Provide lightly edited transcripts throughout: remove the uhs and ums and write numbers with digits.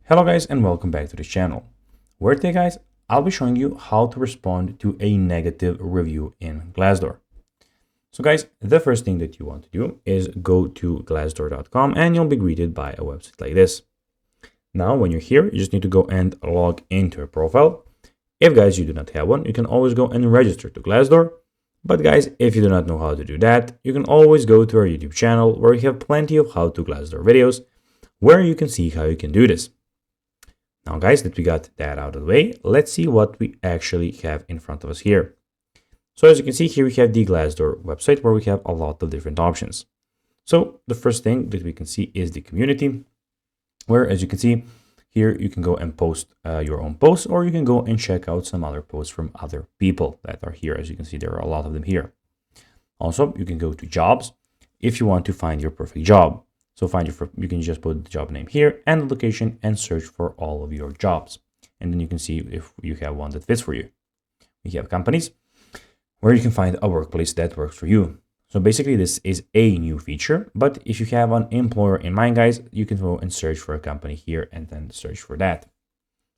Hello guys and welcome back to the channel, where today guys I'll be showing you how to respond to a negative review in Glassdoor. So guys, the first thing that you want to do is go to glassdoor.com and you'll be greeted by a website like this. Now when you're here, you just need to go and log into a profile. If guys you do not have one, you can always go and register to Glassdoor. But guys, if you do not know how to do that, you can always go to our YouTube channel where we have plenty of how to Glassdoor videos where you can see how you can do this. Now guys, that we got that out of the way, let's see what we actually have in front of us here. So as you can see here, we have the Glassdoor website where we have a lot of different options. So the first thing that we can see is the community, where as you can see here, you can go and post your own posts, or you can go and check out some other posts from other people that are here. As you can see, there are a lot of them here. Also, you can go to jobs if you want to find your perfect job. So you can just put the job name here and the location and search for all of your jobs. And then you can see if you have one that fits for you. We have companies where you can find a workplace that works for you. So basically this is a new feature, but if you have an employer in mind, guys, you can go and search for a company here and then search for that.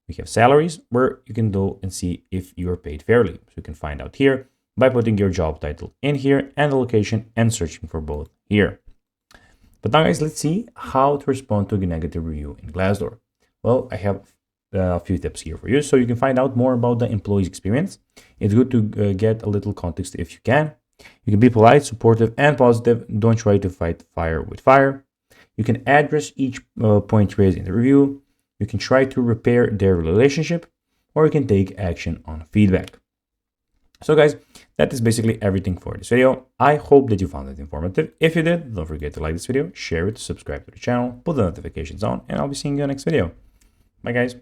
We have salaries where you can go and see if you're paid fairly. So you can find out here by putting your job title in here and the location and searching for both here. But now guys, let's see how to respond to a negative review in Glassdoor. Well, I have a few tips here for you so you can find out more about the employee's experience. It's good to get a little context if you can. You can be polite, supportive, and positive. Don't try to fight fire with fire. You can address each point raised in the review. You can try to repair their relationship, or you can take action on feedback. So guys, that is basically everything for this video. I hope that you found it informative. If you did, don't forget to like this video, share it, subscribe to the channel, put the notifications on, and I'll be seeing you in the next video. Bye guys.